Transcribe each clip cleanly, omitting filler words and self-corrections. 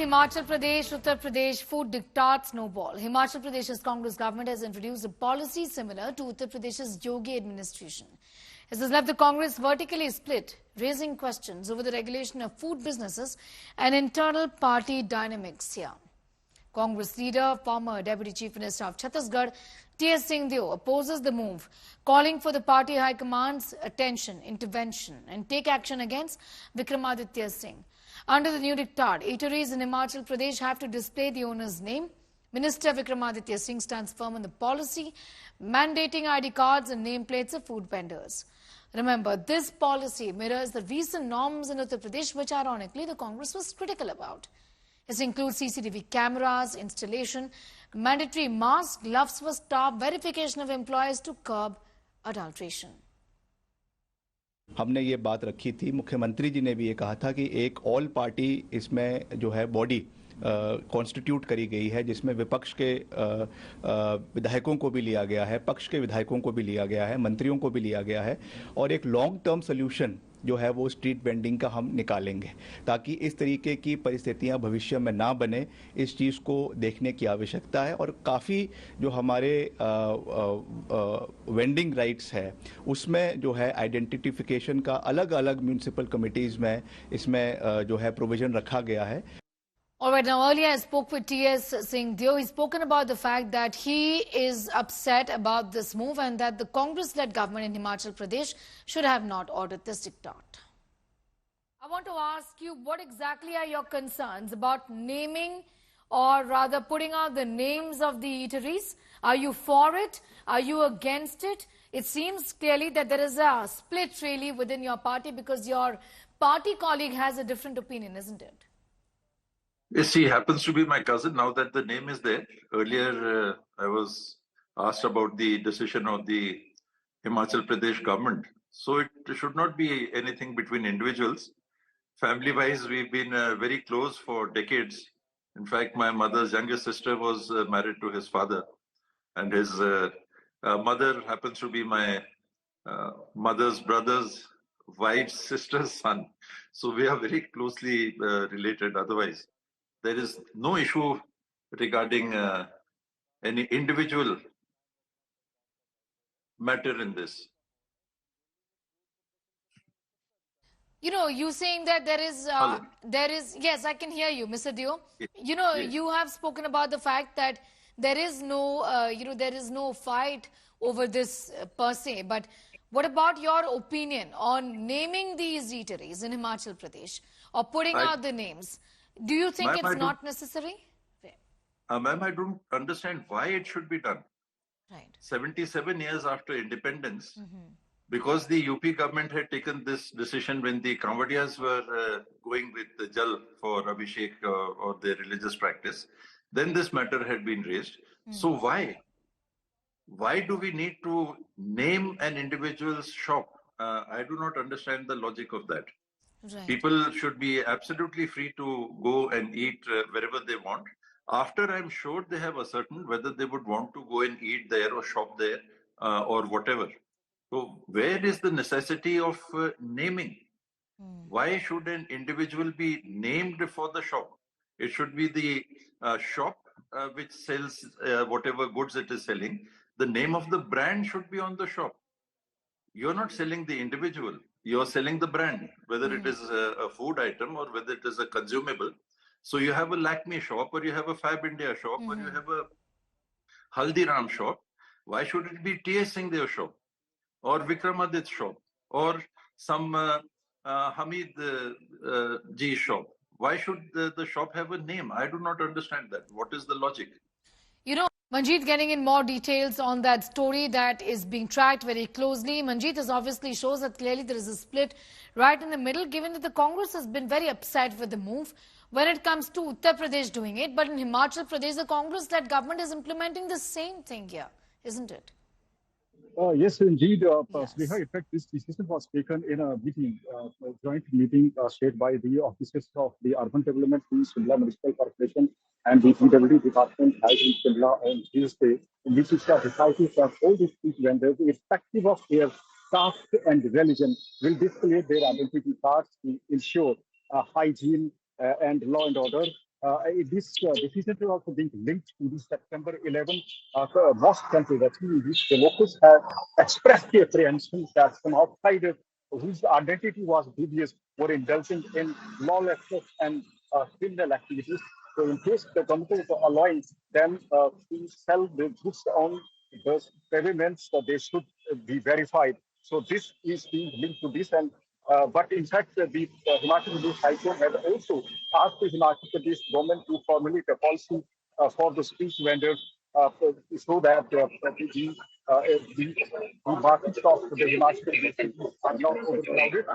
Himachal Pradesh, Uttar Pradesh food diktat snowball. Himachal Pradesh's Congress government has introduced a policy similar to Uttar Pradesh's Yogi administration. This has left the Congress vertically split, raising questions over the regulation of food businesses and internal party dynamics here. Congress leader, former Deputy Chief Minister of Chhattisgarh, Singh Deo, opposes the move, calling for the party high command's attention, intervention and take action against Vikramaditya Singh. Under the new diktat, eateries in Himachal Pradesh have to display the owner's name. Minister Vikramaditya Singh stands firm on the policy, mandating ID cards and nameplates of food vendors. Remember, this policy mirrors the recent norms in Uttar Pradesh, which ironically the Congress was critical about. This includes CCTV cameras, installation, mandatory masks, gloves for staff, verification of employees to curb adulteration. हमने ये बात रखी थी, मुख्यमंत्री जी ने भी ये कहा था कि एक ऑल पार्टी इसमें जो है बॉडी कॉन्स्टिट्यूट करी गई है, जिसमें विपक्ष के विधायकों को भी लिया गया है, पक्ष के विधायकों को भी लिया गया है, मंत्रियों को भी लिया गया है और एक लॉन्ग टर्म सोल्यूशन जो है वो स्ट्रीट वेंडिंग का हम निकालेंगे ताकि इस तरीके की परिस्थितियां भविष्य में ना बने। इस चीज़ को देखने की आवश्यकता है और काफ़ी जो हमारे वेंडिंग राइट्स है उसमें जो है आइडेंटिफिकेशन का अलग अलग म्यूनिसिपल कमिटीज़ में इसमें जो है प्रोविजन रखा गया है। All right, now earlier I spoke with Singh Deo. He's spoken about the fact that he is upset about this move and that the Congress-led government in Himachal Pradesh should have not ordered this diktat. I want to ask you, what exactly are your concerns about naming or rather putting out the names of the eateries? Are you for it? Are you against it? It seems clearly that there is a split really within your party because your party colleague has a different opinion, isn't it? Yes, he happens to be my cousin now that the name is there. Earlier, I was asked about the decision of the Himachal Pradesh government. So it should not be anything between individuals. Family-wise, we've been very close for decades. In fact, my mother's youngest sister was married to his father. And his mother happens to be my mother's brother's wife's sister's son. So we are very closely related otherwise. There is no issue regarding any individual matter in this. You know, you saying that there is, yes, I can hear you, Mr. Deo. Yes. You know, Yes. You have spoken about the fact that there is no, there is no fight over this per se. But what about your opinion on naming these eateries in Himachal Pradesh or putting out the names? Do you think it's not necessary? Ma'am, I don't understand why it should be done. Right. 77 years after independence, because the UP government had taken this decision when the Kanvadiyas were going with the Jal for Abhishek or their religious practice, then this matter had been raised. So why? Why do we need to name an individual's shop? I do not understand the logic of that. Right. People should be absolutely free to go and eat wherever they want. After I'm sure they have ascertained whether they would want to go and eat there or shop there or whatever. So where is the necessity of naming? Why should an individual be named for the shop? It should be the shop which sells whatever goods it is selling. The name of the brand should be on the shop. You're not selling the individual. You're selling the brand, whether it is a food item or whether it is a consumable. So you have a Lakme shop or you have a Fab India shop or you have a Haldiram shop. Why should it be Singh Deo shop or Vikramaditya shop or some Hamid G shop? Why should the shop have a name? I do not understand that. What is the logic? You know, Manjeet getting in more details on that story that is being tracked very closely. Manjeet, this obviously shows that clearly there is a split right in the middle, given that the Congress has been very upset with the move when it comes to Uttar Pradesh doing it. But in Himachal Pradesh, the Congress-led government is implementing the same thing here, isn't it? Yes, indeed. Yes. Sneha, in fact, this decision was taken in a meeting, a joint meeting chaired by the officers of the Urban Development, the Shimla Municipal Corporation, and the PWD department held in Shimla on Tuesday, in which it has decided that all these street vendors, irrespective of their caste and religion, will display their identity cards to ensure hygiene and law and order this decision is also being linked to the September 11 mosque controversy, in which the locals have expressed the apprehension that some outsiders whose identity was dubious were indulging in lawlessness and criminal activities. So, in case the government is allowing them to sell the goods on the pavements, they should be verified. So, this is being linked to this, and but in fact, the Himachal Pradesh High Court has also asked the Himachal Pradesh government to formulate a policy for the street vendors so that the markets of the Himachal Pradesh are not overcrowded.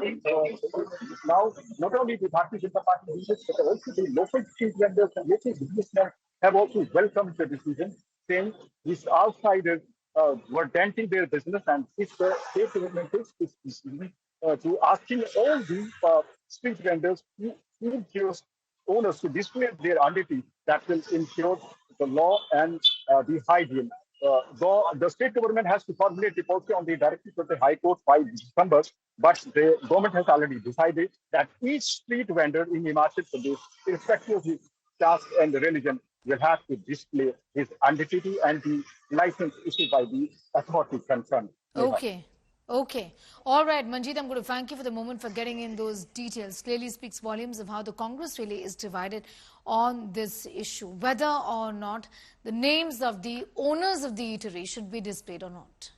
Now, not only the Bharatiya Janata Party leaders, but also the local street vendors and local businessmen have also welcomed the decision, saying these outsiders were denting their business, and if the state government takes this decision to asking all the street vendors, even kiosk owners, to display their identity, that will ensure the law and the hygiene. Though the state government has to formulate the policy on the directive of the High Court by December, but the government has already decided that each street vendor in Himachal Pradesh, irrespective of his caste and religion, will have to display his identity and the license issued by the authority concerned. Okay. Okay. All right, Manjeet, I'm going to thank you for the moment, for getting in those details. Clearly speaks volumes of how the Congress really is divided on this issue, whether or not the names of the owners of the eatery should be displayed or not.